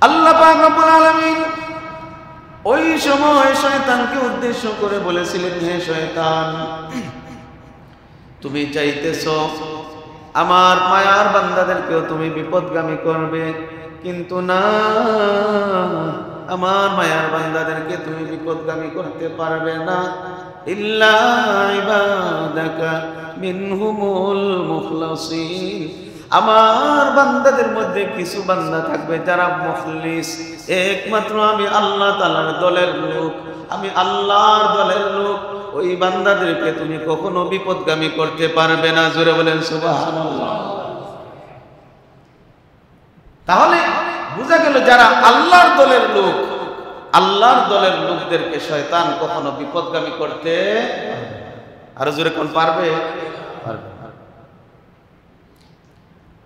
আল্লাহ পাক রব্বুল আলামিন ওই সময় শয়তানকে উদ্দেশ্য করে বলেছিলেন, হে শয়তান, তুমি চাইতেছো আমার মায়ার বান্দাদেরকেও তুমি বিপদগামী করবে, কিন্তু না, আমার মায়ার বান্দাদেরকে তুমি বিপদগামী করতে পারবে না। ইল্লা ইবাদাকা মিনহুমুল মুখলাসিন, আমার বান্দাদের মধ্যে কিছু বান্দা থাকবে যারা মুখলিস, একমাত্র আমি আল্লাহ তাআলার দলের লোক, আমি আল্লাহর দলের লোক, ওই বান্দাদেরকে তুমি কখনো বিপদগামী করতে পারবে না। জোরে বলেন সুবহানাল্লাহ। তাহলে বোঝা গেল যারা আল্লাহর দলের লোক, আল্লাহর দলের লোকদেরকে শয়তান কখনো বিপদগামী করতে, আরো জোরে কোন পারবে? পারবে।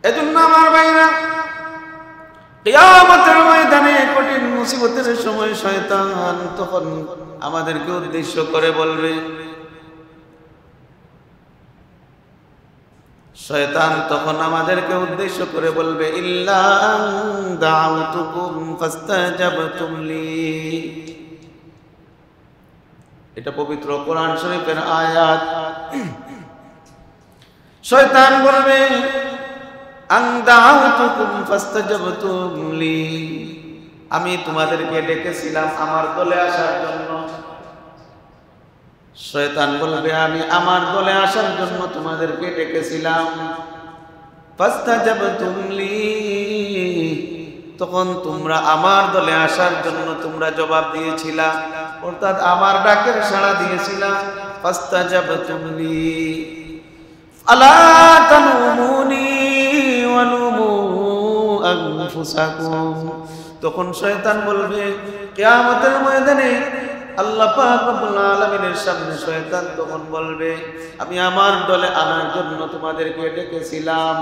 এজন্য আমার ভাইরা, কিয়ামতের ময়দানে কঠিন মুসিবতের সময় শয়তান তখন আমাদেরকে উদ্দেশ্য করে বলবে, শয়তান তখন আমাদেরকে উদ্দেশ্য করে বলবে, ইল্লা দাউতুকুম ফাস্তাজাবতুম লি। এটা পবিত্র কোরআন শরীফের আয়াত। শয়তান বলবে, আন দাউতুকুম ফাস্তাজাবতুম লি, আমি তোমাদেরকে ডেকেছিলাম আমার দলে আসার জন্য। শয়তান বলবে, আমি আমার দলে আসার জন্য তোমাদেরকে ডেকেছিলাম। ফাস্তাজাবতুম লি, তখন তোমরা আমার দলে আসার জন্য তোমরা জবাব দিয়েছিলা, অর্থাৎ আমার ডাকের সাড়া দিয়েছিলা। ফাস্তাজাবতুম লি আলা তালুমুনি ওয়া লুমু আনফুসাকুম। তখন শয়তান বলবে কিয়ামতের ময়দানে আল্লাহ পাক রব্বুল আলামিনের সামনে শয়তান তখন বলবে, আমি আমার দলে আনার জন্য তোমাদেরকে ডেকেছিলাম,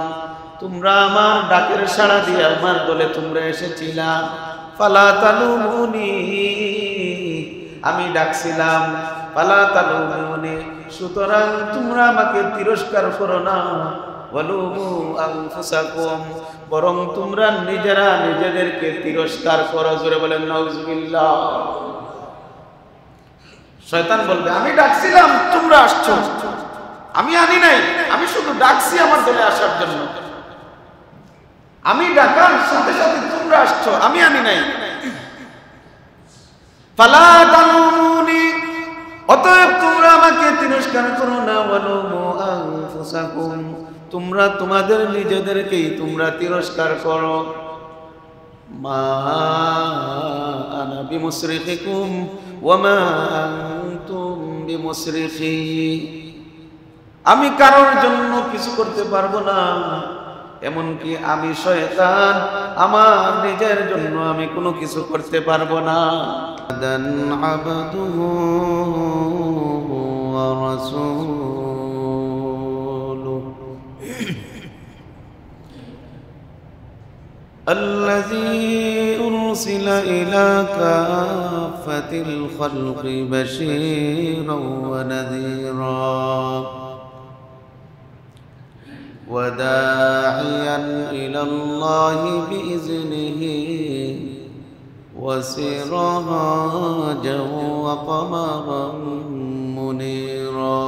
তোমরা আমার ডাকের সাড়া দিয়ে আমার দলে তোমরা এসেছিলা। ফালা তালুমুনি, আমি ডাকছিলাম, ফালা তালুমুনি, সুতরাং তোমরা আমাকে তিরস্কার করো না। ওয়ালুমু আনফুসাকুম, বরং তোমরা নিজেরা নিজেদেরকে তিরস্কার করো। জোরে বলেন নাউজুবিল্লাহ। শয়তান বলবে, আমি ডাকছিলাম তোমরা আসছো, আমি আনি নাই, আমি শুধু ডাকছি আমার দলে আসার জন্য, আমি ডাকার সাথে সাথে তোমরা আসছো, আমি আনি নাই। ফালা তালুমুনি, অতএব তোমরা আমাকে তিরস্কার করো না। ওয়ালুমু আনফুসাকুম, তোমরা তোমাদের নিজেদেরকেই তোমরা তিরস্কার করো। মা আনা বিমুসরিখিকুম ওয়া মা আনতুম বিমুসরিখি, আমি কারোর জন্য কিছু করতে পারবো না, এমনকি আমি শয়তান আমার নিজের জন্য আমি কোনো কিছু করতে পারবো না। দান আবদুহু ওয়া রাসূলুহু الذي أرسل إلى كافة الخلق بشيرا ونذيرا وداعيا إلى الله بإذنه وسراجا وقمرا منيرا.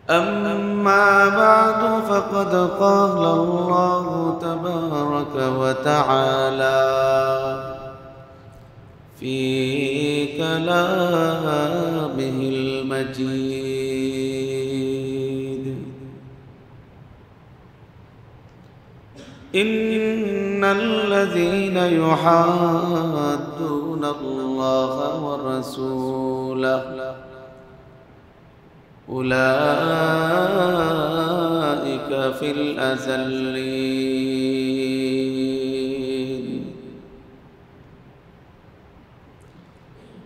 أما بعد فقد قال الله تبارك وتعالى في كلامه المجيد: إن الذين يحادون الله ورسوله أولئك في الأذلين.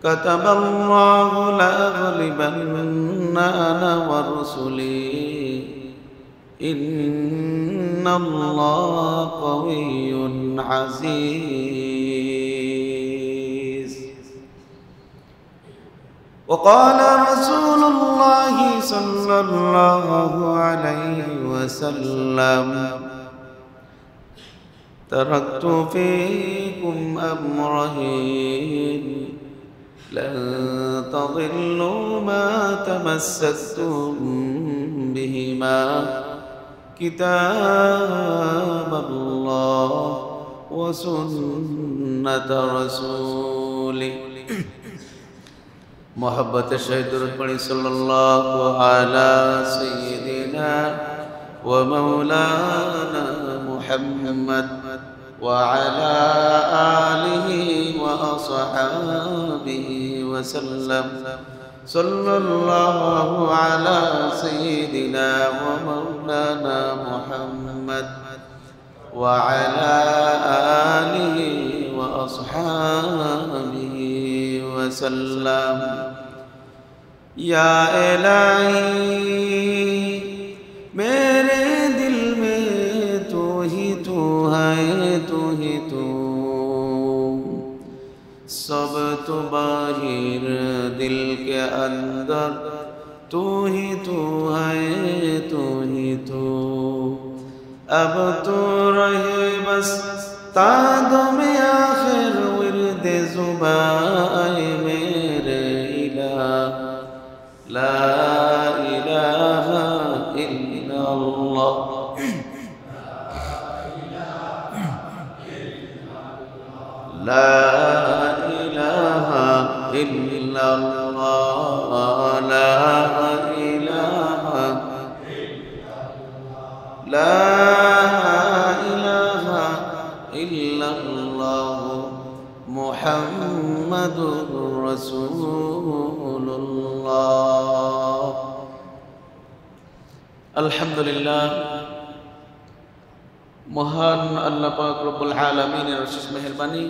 كتب الله لأغلبن أنا ورسلي إن الله قوي عزيز. وقال رسول الله صلى الله عليه وسلم: تركت فيكم أمرين لن تضلوا ما تمسكتم بهما كتاب الله وسنة رسوله محبت شهید رسول صلی اللہ علی سیدنا ومولانا محمد وعلى آله وأصحابه وسلم صلى الله على سيدنا ومولانا محمد وعلى آله وأصحابه وسلم या इलाही मेरे दिल में तू ही तू है तू ही तू सब तो बाहिर दिल के अंदर तू ही तू है तू ही तू अब तो रहे बस तादो में आखिर विर्द ज़ुबाए मेरे इलाह ला इलाहा इल्लल्लाह ला इलाहा इल्लल्लाह ला इलाहा ला इलाहा इल्लल्लाह मुहम्मदुर रसूलुल्लाह। अल्हम्दुलिल्लाह, মহান আল্লাহ পাক রব্বুল আলামিনের অশেষ মেহেরবানি,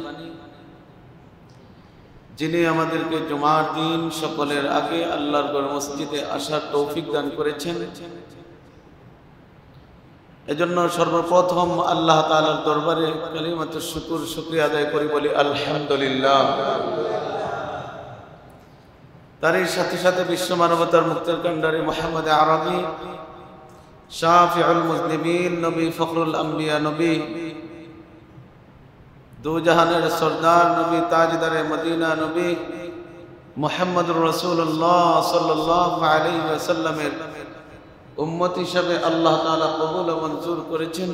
যিনি আমাদেরকে জুমার দিন সকলের আগে আল্লাহর ঘর মসজিদে আসার তৌফিক দান করেছেন। এজন্য সর্বপ্রথম আল্লাহ তাআলার দরবারে কালিমাতুশ শুকর শুকরিয়া আদায় করি, বলি আলহামদুলিল্লাহ। তারই সাথে সাথে বিশ্ব মানবতার মুক্তির কান্ডারি মুহাম্মদ আরবি শাফিউল মুজনিবিন নবী ফখরুল আম্বিয়া নবী দু জাহানের সরদার নবী তাজদারে মদিনা নবী মুহাম্মদুর রাসূলুল্লাহ সাল্লাল্লাহু আলাইহি ওয়াসাল্লামের উম্মত হিসেবে আল্লাহ তাআলা কবুল ও মঞ্জুর করেছেন।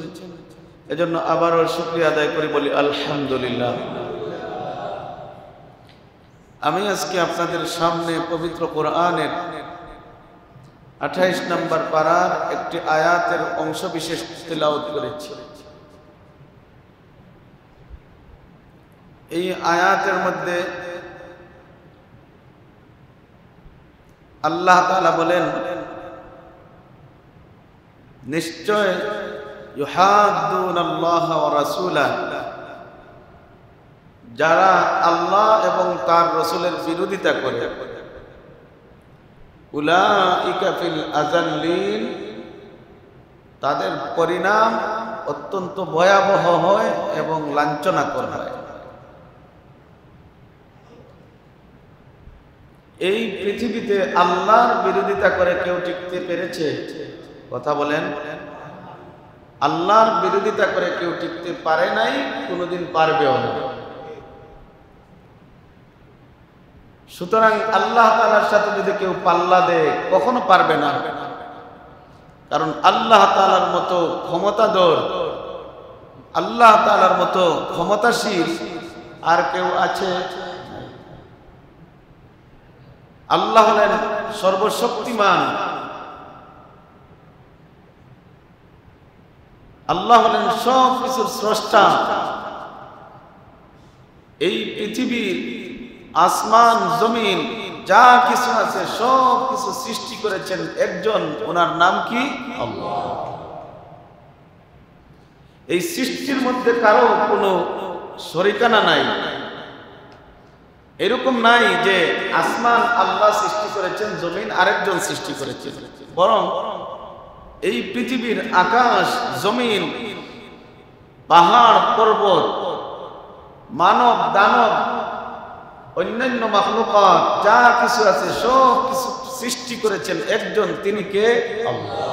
এজন্য আবারও শুকরিয়া আদায় করি, বলি আলহামদুলিল্লাহ। আমি আজকে আপনাদের সামনে পবিত্র কোরআনের 28 নম্বর পারার একটি আয়াতের অংশ বিশেষ তিলাওয়াত করেছি। এই আয়াতের মধ্যে আল্লাহ তাআলা বলেন, নিশ্চয় ইউহাদ্দুনাল্লাহ ওয়া রাসূলাহ, যারা আল্লাহ এবং তার রাসূলের বিরোধিতা করে, উলাইকা ফিল আযাল্লিন, তাদের পরিণাম অত্যন্ত ভয়াবহ হয় এবং লাঞ্ছনাকর হয়। এই পৃথিবীতে আল্লাহর বিরোধিতা করে কেউ টিকতে পেরেছে? কথা বলেন। আল্লাহর বিরোধিতা করে কেউ টিকতে পারে নাই, কোনোদিন পারবেও না। সুতরাং আল্লাহ তাআলার সাথে যদি কেউ পাল্লা দেয় কখনো পারবে না, কারণ আল্লাহ তাআলার মতো ক্ষমতাধর, আল্লাহ তাআলার মতো ক্ষমতাশীল আর কেউ আছে? আল্লাহ হলেন সর্বশক্তিমান, আল্লাহ হলেন সব কিছুর স্রষ্টা। এই পৃথিবীর আসমান জমিন যা কিছু আছে সব কিছু সৃষ্টি করেছেন একজন, ওনার নাম কি? আল্লাহ। এই সৃষ্টির মধ্যে কারো কোনো শরিকানা নাই। এরকম নাই যে আসমান আল্লাহ সৃষ্টি করেছেন, জমিন আরেকজন সৃষ্টি করেছেন, বরং এই পৃথিবীর আকাশ জমিন পাহাড় পর্বত মানব দানব অন্যান্য মাখলুকাত যা কিছু আছে সব কিছু সৃষ্টি করেছেন একজন, তিনি কে? আল্লাহ।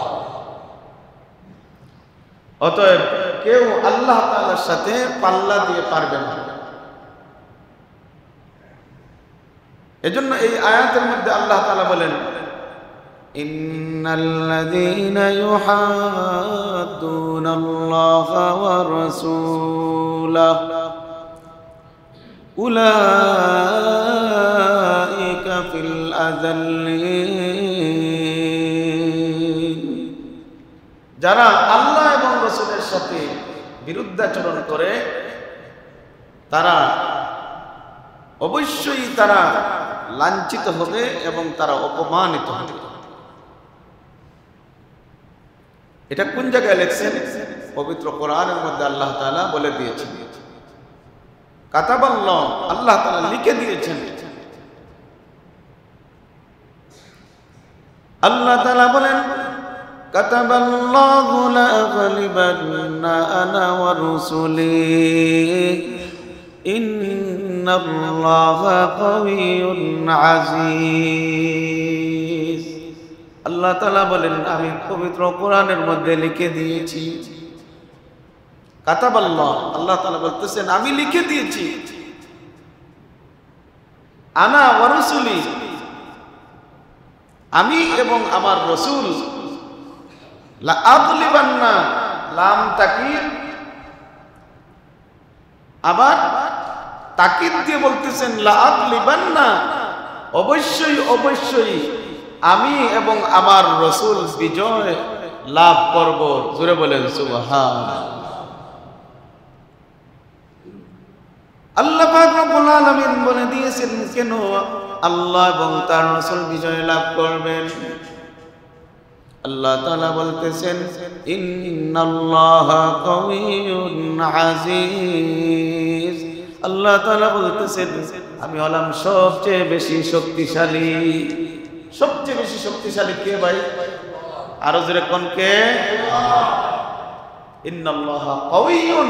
অতএব কেউ আল্লাহ তাআলার সাথে পাল্লা দিয়ে পারবে না। এজন্য এই আয়াতের মধ্যে আল্লাহ তাআলা বলেন, ইন্নাল্লাযীনা ইউহাদ্দুনাল্লাহা ওয়া রাসূলাহু উলাইকা ফিল আযাল্লিন। যারা আল্লাহ এবং রাসূলের সাথে বিরুদ্ধাচরণ করে তারা অবশ্যই তারা লাঞ্ছিত হবে এবং তারা অপমানিত হবে। এটা কোন জায়গায় লেখছেন? পবিত্র কোরআনের মধ্যে আল্লাহ তাআলা বলে দিয়েছেন, কাতাবাল্লাহ, আল্লাহ তাআলা লিখে দিয়েছেন। আল্লাহ তাআলা বলেন, কাতাবাল্লাহু লা আগলিবান্না আনা ওয়া রুসুলি ইন্নাল্লাহা কাওয়িয়্যুন আজিজ। আল্লাহ তাআলা বলেন, আমি পবিত্র কোরআনের মধ্যে লিখে দিয়েছি। কাতাবাল্লাহ, আল্লাহ তাআলা বলতেছেন আমি লিখে দিয়েছি। আনা ওয়া রাসূলি, আমি এবং আমার রাসূল। লা আগলিবান্না, লাম তাকিদ, আবার তাকিদ দিয়ে বলতেছেন লা আগলিবান্না, অবশ্যই অবশ্যই আমি এবং আমার রাসূল বিজয় লাভ করব। জোরে বলেন সুবহানাল্লাহ। আল্লাহ পাক রব্বুল আলামিন বলে দিয়েছেন কেন আল্লাহ এবং তার রাসূল বিজয় লাভ করবেন। আল্লাহ তাআলা বলতেছেন, ইন্নাল্লাহা কাওয়িয়্যুন আজিজ। আল্লাহ তাআলা বলতেছেন আমি হলাম সবচেয়ে বেশি শক্তিশালী। সবচেয়ে বেশি শক্তিশালী কে ভাই? আরো জোরে কোন কে? ইন্নাল্লাহা কাওয়িয়্যুন,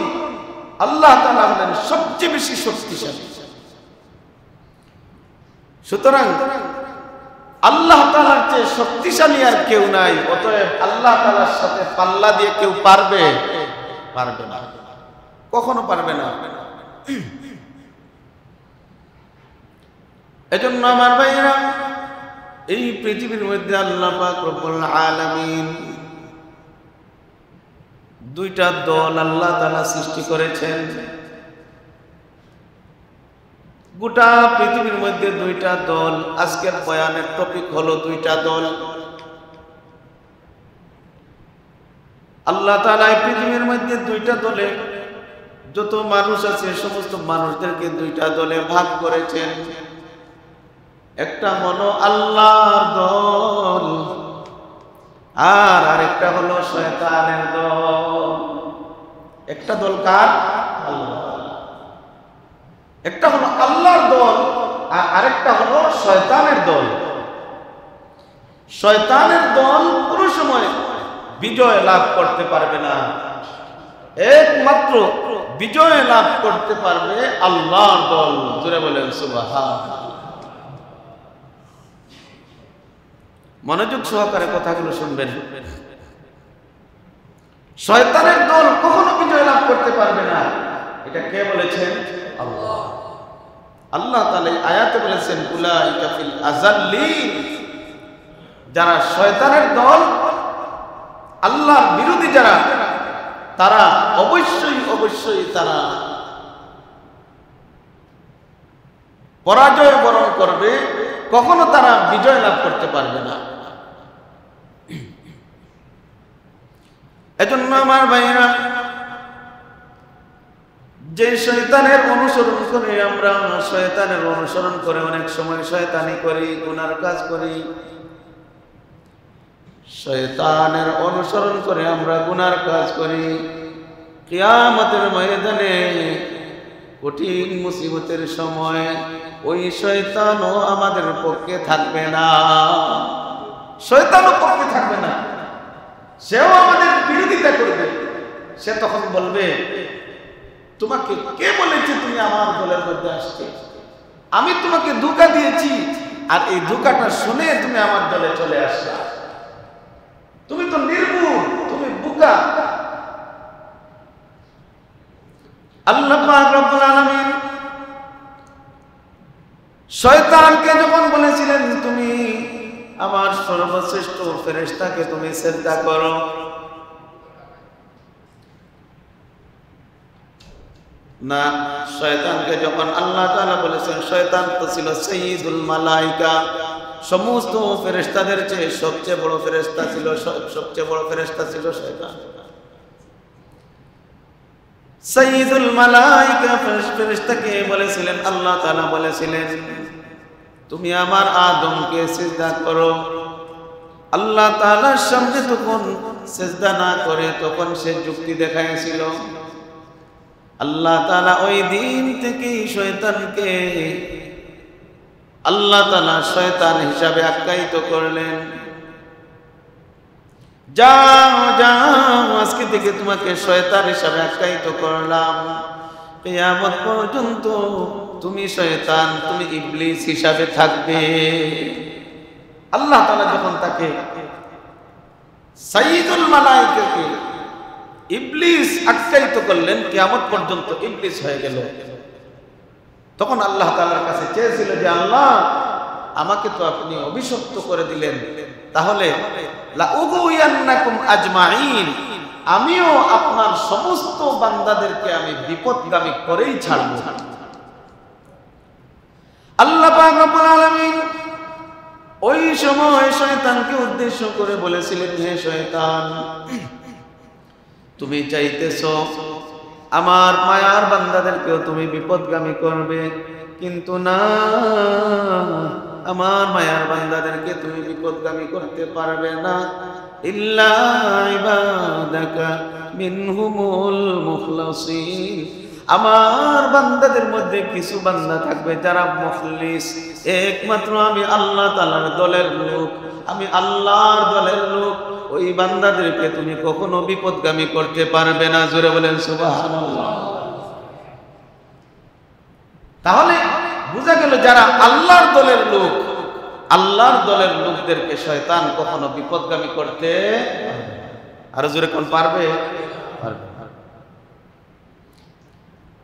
আল্লাহ তাআলা হলেন সবচেয়ে বেশি শক্তিশালী। সুতরাং আল্লাহ তাআলার চেয়ে শক্তিশালী আর কেউ নাই। অতএব আল্লাহ তাআলার সাথে পাল্লা দিয়ে কেউ পারবে? পারবে না, কখনো পারবে না। এজন্য আমার ভাইরা, এই পৃথিবীর মধ্যে আল্লাহ পাক রব্বুল আলামিন দুইটা দল আল্লাহ তাআলা সৃষ্টি করেছেন। গোটা পৃথিবীর মধ্যে দুইটা দল। আজকের বয়ানের টপিক হলো দুইটা দল। আল্লাহ তাআলা এই পৃথিবীর মধ্যে দুইটা দলে যত মানুষ আছে সমস্ত মানুষদেরকে দুইটা দলে ভাগ করেছেন। একটা হলো আল্লাহর দল আর আরেকটা হলো শয়তানের দল। একটা দল কার? আল্লাহ। একটা হলো আল্লাহর দল আর আরেকটা হলো শয়তানের দল। শয়তানের দল কোনো সময় বিজয় লাভ করতে পারবে না। একমাত্র বিজয় লাভ করতে পারবে আল্লাহর দল। জোরে বলেন সুবহানাল্লাহ। মনোযোগ সহকারে কথাগুলো শুনবেন। শয়তানের দল কখনো বিজয় লাভ করতে পারবে না। এটা কে বলেছেন? আল্লাহ। আল্লাহ তাআলা এই আয়াতে বলেছেন উলাইকা ফিল আযাল্লিন। যারা শয়তানের দল, আল্লাহর বিরোধী যারা, তারা অবশ্যই অবশ্যই তারা পরাজয় বরণ করবে, কখনো তারা বিজয় লাভ করতে পারবে না। এজন্য আমার ভাইরা, যে শয়তানের অনুসরণ করে আমরা, শয়তানের অনুসরণ করে অনেক সময় শয়তানি করি, গুনার কাজ করি। শয়তানের অনুসরণ করে আমরা গুনার কাজ করি। কিয়ামতের ময়দানে কঠিন মুসিবতের সময় ওই শয়তানও আমাদের পক্ষে থাকবে না। শয়তানও পক্ষে থাকবে না, সেও আমাদের বিরোধিতা করবে। সে তখন বলবে, তোমাকে কে বলেছে তুমি আমার দলের মধ্যে আসতে? আমি তোমাকে ধোঁকা দিয়েছি আর এই ধোঁকাটা শুনে তুমি আমার দলে চলে আসলা। তুমি তো নির্ভুল, তুমি বোকা। আল্লাহ পাক রব্বুল আলামিন শয়তানকে যখন বলেছিলেন তুমি আমার সর্বশ্রেষ্ঠ ফেরেশতাকে তুমি সিজদা করো, না, শয়তানকে যখন আল্লাহ তাআলা বলেছেন, শয়তান তো ছিল সাইয়্যিদুল মালায়েকা, সমস্ত ফেরেশতাদের চেয়ে সবচেয়ে বড় ফেরেশতা ছিল, সবচেয়ে বড় ফেরেশতা ছিল শয়তান। সাইয়্যিদুল মালায়েকা ফেরেশতাকে বলেছিলেন, আল্লাহ তাআলা বলেছিলেন তুমি আমার আদমকে সিজদা করো। আল্লাহ তাআলার সামনে তখন সিজদা না করে তখন সে যুক্তি দেখাইছিল। আল্লাহ তাআলা ওই দিন থেকেই শয়তানকে আল্লাহ তাআলা শয়তান হিসাবে আখ্যায়িত করলেন। যাও যাও, আজকে থেকে তোমাকে শয়তান হিসাবে আখ্যায়িত করলাম, কিয়ামত পর্যন্ত তুমি শয়তান, তুমি ইবলিস হিসাবে থাকবে। আল্লাহ তাআলা যখন তাকে সাইয়্যিদুল মালায়েকাকে ইবলিস আখ্যায়িত করলেন, কিয়ামত পর্যন্ত ইবলিস হয়ে গেল। তখন আল্লাহ তাআলার কাছে চেয়েছিল যে আল্লাহ আমাকে তো আপনি অভিশপ্ত করে দিলেন, তাহলে লা উগুয়ান্নাকুম আজমাইন, আমিও আপনার সমস্ত বান্দাদেরকে আমি বিপদগামী করেই ছাড়ব। আল্লাহ পাক রব্বুল আলামিন ওই সময় শয়তানকে উদ্দেশ্য করে বলেছিলেন, হে শয়তান, তুমি চাইতেছো আমার মায়ার বান্দাদেরকেও তুমি বিপদগামী করবে, কিন্তু না, আমার মায়ার বান্দাদেরকে তুমি বিপদগামী করতে পারবে না। ইল্লা ইবাদাকা মিনহুমুল মুখলাসিন, আমার বান্দাদের মধ্যে কিছু বান্দা থাকবে যারা মুখলিস, একমাত্র আমি আল্লাহ তাআলার দলের লোক, আমি আল্লাহর দলের লোক, ওই বান্দাদেরকে তুমি কখনো বিপদগামী করতে পারবে না। জোরে বলেন সুবহানাল্লাহ। তাহলে বোঝা গেল যারা আল্লাহর দলের লোক, আল্লাহর দলের লোকদেরকে শয়তান কখনো বিপদগামী করতে, আরো জোরে কোন পারবে?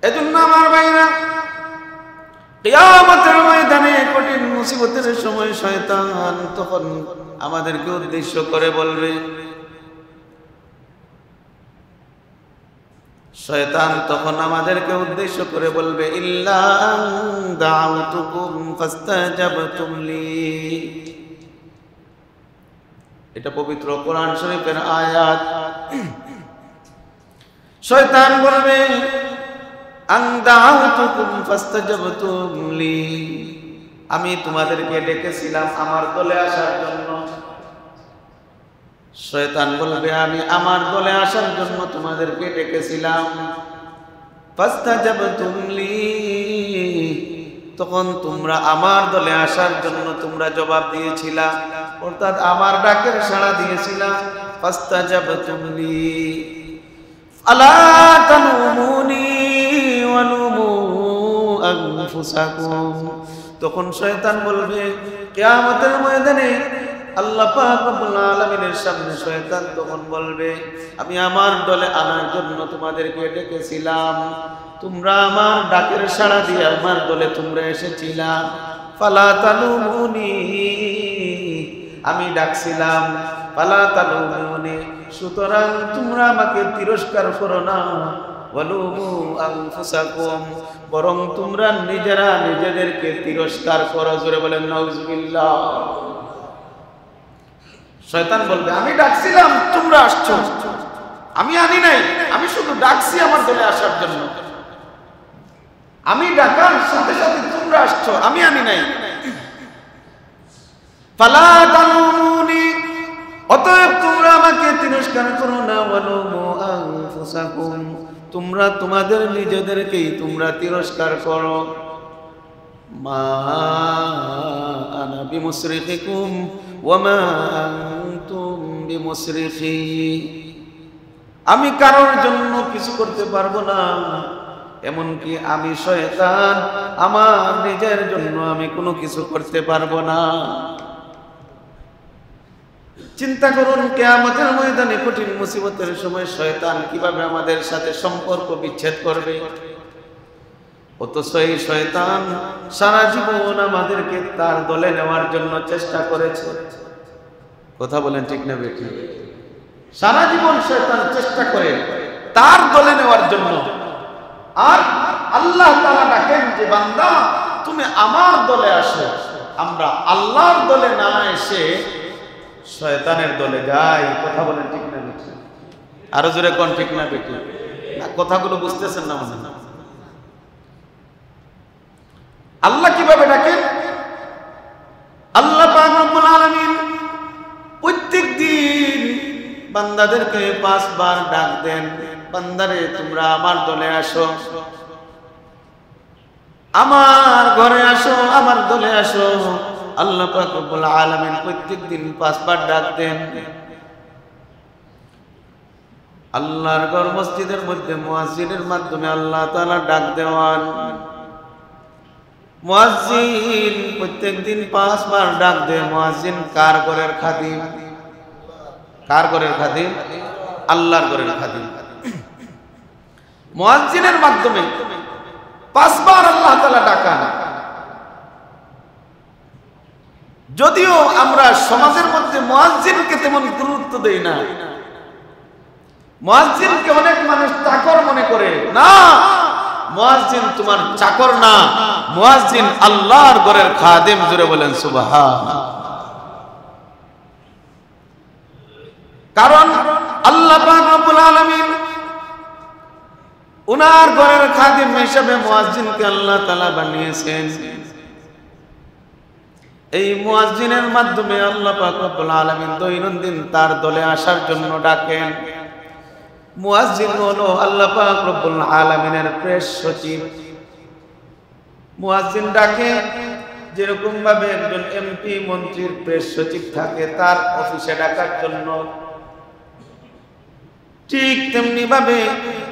এজন্য আমার ভাইরা, কিয়ামতের ময়দানে কঠিন মুসিবতের সময় শয়তান তখন আমাদেরকে উদ্দেশ্য করে বলবে, শয়তান তখন আমাদেরকে উদ্দেশ্য করে বলবে, ইল্লা আন দাউতুকুম ফাস্তাজাবতুম লি। এটা পবিত্র কোরআন শরীফের আয়াত। শয়তান বলবে, আন দাউতুকুম ফাস্তাজাবতুম লি, আমি তোমাদেরকে ডেকেছিলাম আমার দলে আসার জন্য। শয়তান বলবে, আমি আমার দলে আসার জন্য তোমাদেরকে ডেকেছিলাম। ফাস্তাজাবতুম লি, তখন তোমরা আমার দলে আসার জন্য তোমরা জবাব দিয়েছিলা, অর্থাৎ আমার ডাকের সাড়া দিয়েছিলা। ফাস্তাজাবতুম লি আলা তালুমুনি ওয়ালুমু আনফুসাকুম। তখন শয়তান বলবে কিয়ামতের ময়দানে আল্লাহ পাক রব্বুল আলামিনের সামনে শয়তান তখন বলবে, আমি আমার দলে আনার জন্য তোমাদেরকে ডেকেছিলাম, তোমরা আমার ডাকের সাড়া দিয়ে আমার দলে তোমরা এসেছিলা। ফালা তালুমুনি, আমি ডাকছিলাম, ফালা তালুমুনি, সুতরাং তোমরা আমাকে তিরস্কার করো না। ওয়ালুমু আনফুসাকুম, বরং তোমরা নিজেরা নিজেদেরকে তিরস্কার করো। জোরে বলেন নাউজুবিল্লাহ। শয়তান বলবে, আমি ডাকছিলাম তোমরা আসছো, আমি আনি নাই, আমি শুধু ডাকছি আমার দলে আসার জন্য, আমি ডাকার সাথে সাথে তোমরা আসছো, আমি আনি নাই। ফালা তালুমুনি, অতএব তোমরা আমাকে তিরস্কার করো না। ওয়ালুমু আনফুসাকুম, তোমরা তোমাদের নিজেদেরকেই তোমরা তিরস্কার করো। মা আনা বিমুসরিখিকুম ওয়া মা আনতুম বিমুসরিখি, আমি কারোর জন্য কিছু করতে পারবো না, এমনকি আমি শয়তান আমার নিজের জন্য আমি কোনো কিছু করতে পারবো না। চিন্তা করুন, কিয়ামতের ময়দানে কঠিন মুসিবতের সময় শয়তান কিভাবে আমাদের সাথে সম্পর্ক বিচ্ছেদ করবে। অথচ এই শয়তান সারা জীবন আমাদেরকে তার দলে নেওয়ার জন্য চেষ্টা করেছে। কথা বলেন ঠিক না বেটি? সারা জীবন শয়তান চেষ্টা করে তার দলে নেওয়ার জন্য। আর আল্লাহ তাআলা ডাকেন যে বান্দা তুমি আমার দলে আসো। আমরা আল্লাহর দলে না এসে শয়তানের দলে যাই। কথা বলেন ঠিক না বেটি? আরো জোরে কোন ঠিক না বেটি? না, কথাগুলো বুঝতেছেন না মনে হয়। আল্লাহ কিভাবে ডাকেন? আল্লাহ পাক রব্বুল আলামিন প্রত্যেক দিন বান্দাদেরকে 5 বার ডাক দেন, বান্দারে তোমরা আমার দলে আসো, আমার ঘরে আসো, আমার দলে আসো। আল্লাহ পাক রব্বুল আলামিন প্রত্যেক দিন 5 বার ডাক দেন। আল্লাহর ঘর মসজিদের মধ্যে মুয়াজ্জিনের মাধ্যমে আল্লাহ তাআলা ডাক দেওয়ান। মুয়াজ্জিন প্রত্যেকদিন 5 বার ডাক দেয়। মুয়াজ্জিন কার ঘরের খাদিম? কার ঘরের খাদিম? আল্লাহর ঘরের খাদিম। মুয়াজ্জিনের মাধ্যমে 5 বার আল্লাহ তাআলা ডাকান। যদিও আমরা সমাজের মধ্যে মুয়াজ্জিনকে তেমন গুরুত্ব দেই না, মুয়াজ্জিনকে অনেক মানুষ চাকর মনে করে। না, মুয়াজ্জিন তোমার চাকর না, মুয়াজ্জিন আল্লাহর ঘরের খাদিম। জোরে বলেন সুবহানাল্লাহ। কারণ আল্লাহ পাক রব্বুল আলামিন উনার ঘরের খাদিম হিসেবে মুয়াজ্জিনকে আল্লাহ তাআলা বানিয়েছেন। এই মুয়াজ্জিনের মাধ্যমে আল্লাহ পাক রব্বুল আলামিন দৈনন্দিন তার দলে আসার জন্য ডাকেন। মুয়াজ্জিন হলো আল্লাহ পাক রব্বুল আলামিনের প্রেস সচিব। মুয়াজ্জিন ডাকে যেরকম ভাবে একজন এমপি মন্ত্রীর প্রেস সচিব থাকে তার অফিসে ডাকার জন্য, ঠিক তেমনি ভাবে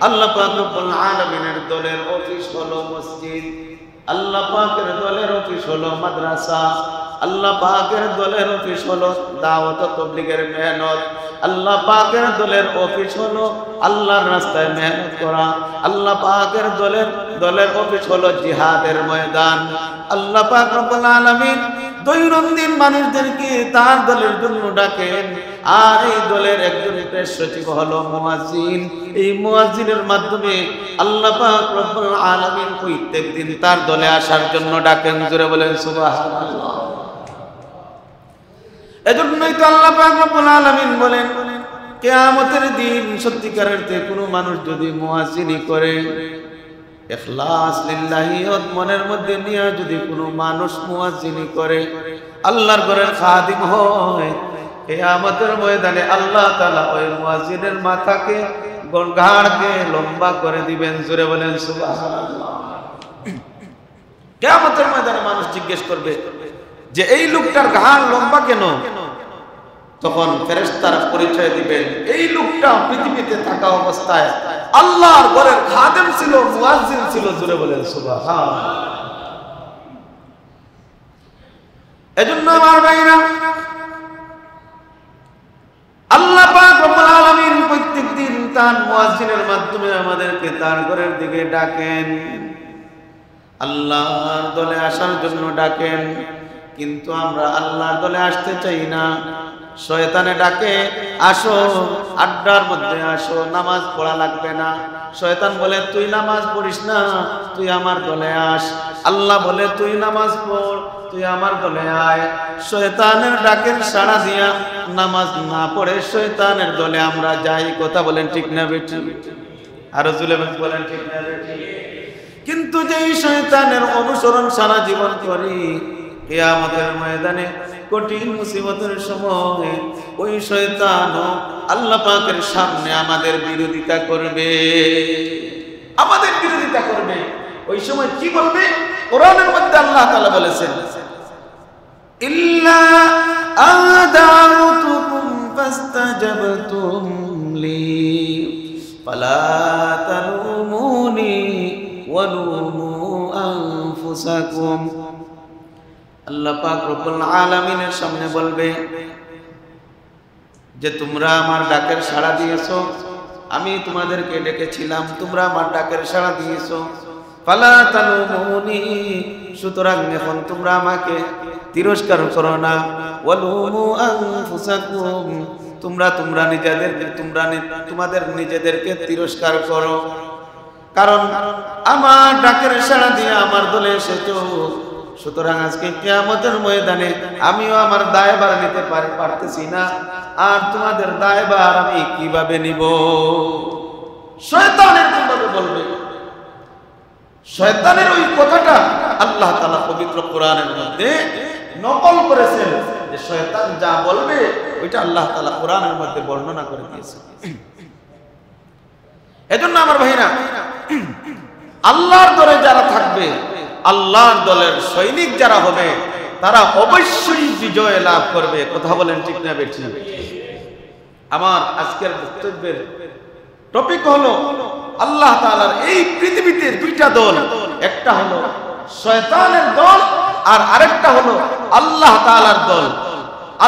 আল্লাহ পাক রব্বুল আলামিনের দলের অফিস হলো মসজিদ, আল্লাহ পাকের দলের অফিস হলো মাদ্রাসা, আল্লাহ পাকের দলের অফিস হলো দাওয়াত ও তাবলীগের মেহনত, আল্লাহ পাকের দলের অফিস হলো আল্লাহর রাস্তায় মেহনত করা, আল্লাহ পাকের দলের অফিস হলো জিহাদের ময়দান। আল্লাহ পাক রব্বুল আলামিন দৈনন্দিন মানুষদেরকে তার দলের জন্য ডাকেন। আর এই দলের একজন প্রেস সচিব হলো মুয়াজ্জিন। এই মুয়াজ্জিনের মাধ্যমে আল্লাহ পাক রব্বুল আলামিন প্রত্যেকদিন তার দলে আসার জন্য ডাকেন। জোরে বলেন সুবহানাল্লাহ। এজন্যই তো আল্লাহ পাক রব্বুল আলামিন বলেন কিয়ামতের দিন সত্যিকারের কোনো মানুষ যদি মুয়াজ্জিনি করে, ইখলাস লিল্লাহি মনের মধ্যে নিয়ে যদি কোনো মানুষ মুয়াজ্জিনি করে, আল্লাহর ঘরের খাদিম হয়, কিয়ামতের ময়দানে আল্লাহ তাআলা ওই মুয়াজ্জিনের মাথাকে ঘাড়কে লম্বা করে দিবেন। জোরে বলেন সুবহানাল্লাহ। কিয়ামতের ময়দানে মানুষ জিজ্ঞেস করবে যে এই লোকটার ঘাড় লম্বা কেন? তখন ফেরেশতারা পরিচয় দিবেন এই লোকটা পৃথিবীতে থাকা অবস্থায় আল্লাহর ঘরের খাদেম ছিল, মুয়াজ্জিন ছিল। জোরে বলেন সুবহানাল্লাহ। এজন্য আমার ভাইরা, আল্লাহ পাক রব্বুল আলামিন প্রত্যেকদিন তার মুয়াজ্জিনের মাধ্যমে আমাদেরকে তার ঘরের দিকে ডাকেন, আল্লাহর দলে আসার জন্য ডাকেন। কিন্তু আমরা আল্লাহর দলে আসতে চাই না। শয়তানে ডাকে আসো, আড্ডার মধ্যে আসো, নামাজ পড়া লাগবে না। শয়তান বলে তুই নামাজ পড়িস না, তুই আমার দলে আস। আল্লাহ বলে তুই নামাজ পড়, তুই আমার দলে আয়। শয়তানের ডাকের সাড়া দিয়া নামাজ না পড়ে শয়তানের দলে আমরা যাই। কথা বলেন ঠিক না বেটি? আরো জুলে বলেন ঠিক না বেটি? কিন্তু যেই শয়তানের অনুসরণ সারা জীবন করি, কিয়ামতের ময়দানে কঠিন মুসিবতের সময় ওই শয়তান আল্লাহ পাকের সামনে আমাদের বিরোধিতা করবে, আমাদের বিরোধিতা করবে। ওই সময় কি বলবে? কোরআনের মধ্যে আল্লাহ তাআলা বলেছেন, ইল্লা আদাউতুকুম ফাস্তাজাবতুম লি ফালা তালুমুনি ওয়া লুমু আনফুসাকুম। আল্লাহ পাক রব্বুল আলামিনের সামনে বলবে যে তোমরা আমার ডাকের সাড়া দিয়েছো, আমি তোমাদেরকে ডেকেছিলাম, তোমরা আমার ডাকের সাড়া দিয়েছো। ফালা তালুমুনি, সুতরাং এখন তোমরা আমাকে তিরস্কার করো না। ওয়ালুমু আনফুসাকুম, তোমরা তোমাদের নিজেদেরকে তিরস্কার করো, কারণ আমার ডাকের সাড়া দিয়ে আমার দলে এসেছো। সুতরাং আজকে কিয়ামতের ময়দানে আমিও আমার দায়ভার নিতে পারতেছি না, আর তোমাদের দায়ভার আমি কিভাবে নিব? শয়তানের কিভাবে বলবে? শয়তানের ওই কথাটা আল্লাহ তাআলা পবিত্র কোরআনের মধ্যে নকল করেছেন, যে শয়তান যা বলবে ওইটা আল্লাহ তাআলা কোরআনের মধ্যে বর্ণনা করে দিয়েছেন। এজন্য আমার ভাইরা, আল্লাহর দলে যারা থাকবে, আল্লাহর দলের সৈনিক যারা হবে, তারা অবশ্যই বিজয় লাভ করবে। কথা বলেন ঠিক না বেঠিক? আমার আজকের বক্তব্যের টপিক হলো আল্লাহ তাআলার এই পৃথিবীতে দুইটা দল, একটা হলো শয়তানের দল আর আরেকটা হলো আল্লাহ তাআলার দল।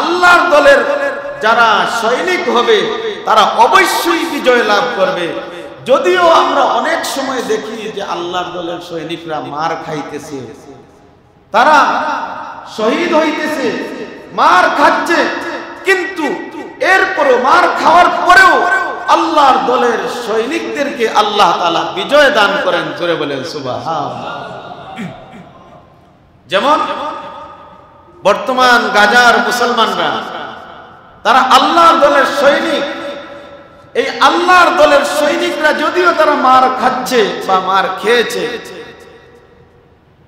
আল্লাহর দলের যারা সৈনিক হবে তারা অবশ্যই বিজয় লাভ করবে। যদিও আমরা অনেক সময় দেখি যে আল্লাহর দলের সৈনিকরা মার খাইতেছে, তারা শহীদ হইতেছে, মার খাচ্ছে, কিন্তু এরপরও মার খাওয়ার পরেও আল্লাহর দলের সৈনিকদেরকে আল্লাহ তাআলা বিজয় দান করেন। জোরে বলেন সুবহানাল্লাহ। যেমন বর্তমান গাজার মুসলমানরা, তারা আল্লাহর দলের সৈনিক। এই আল্লাহর দলের সৈনিকরা যদিও তারা মার খাচ্ছে বা মার খেয়েছে,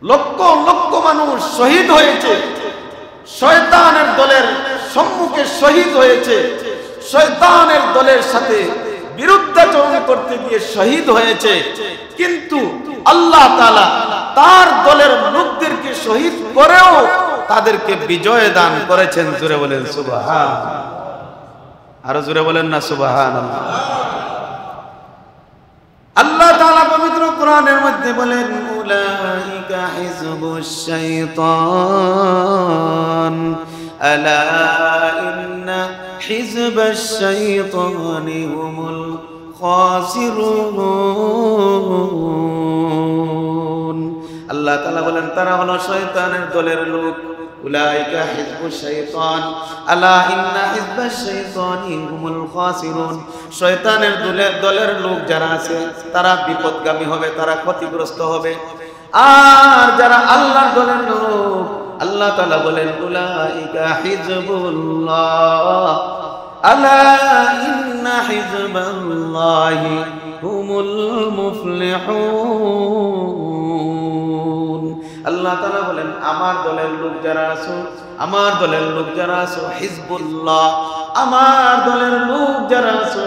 লক্ষ লক্ষ মানুষ শহীদ হয়েছে, শয়তানের দলের সম্মুখে শহীদ হয়েছে, শয়তানের দলের সাথে বিরুদ্ধাচরণ করতে গিয়ে শহীদ হয়েছে, কিন্তু আল্লাহ তাআলা তার দলের লোকদেরকে শহীদ করেও তাদেরকে বিজয় দান করেছেন। জোরে বলেন সুবহানাল্লাহ। আরো জোরে বলেন না সুবহানাল্লাহ। আল্লাহ তাআলা পবিত্র কোরআনের মধ্যে বলেন, উলাইকা হিজবুশ শাইতান আলা ইন্না হিজবাশ শাইতানি হুমুল খাসিরুন। আল্লাহ তাআলা বলেন, তারা হলো শয়তানের দলের লোক। উলাইকা হিজবুশ শাইতান আলা ইন্না হিজবাশ শাইতানি হুমুল খাসিরুন। শয়তানের দলের লোক যারা আছে তারা বিপদগামী হবে, তারা ক্ষতিগ্রস্ত হবে। আর যারা আল্লাহর দলের লোক, আল্লাহ তাআলা বলেন, উলাইকা হিজবুল্লাহ আলা ইন্না হিজবাল্লাহি হুমুল মুফলিহুন। আল্লাহ তাআলা বলেন, আমার দলের লোক যারা আছো, আমার দলের লোক যারা আছো, হিজবুল্লাহ, আমার দলের লোক যারা আছো,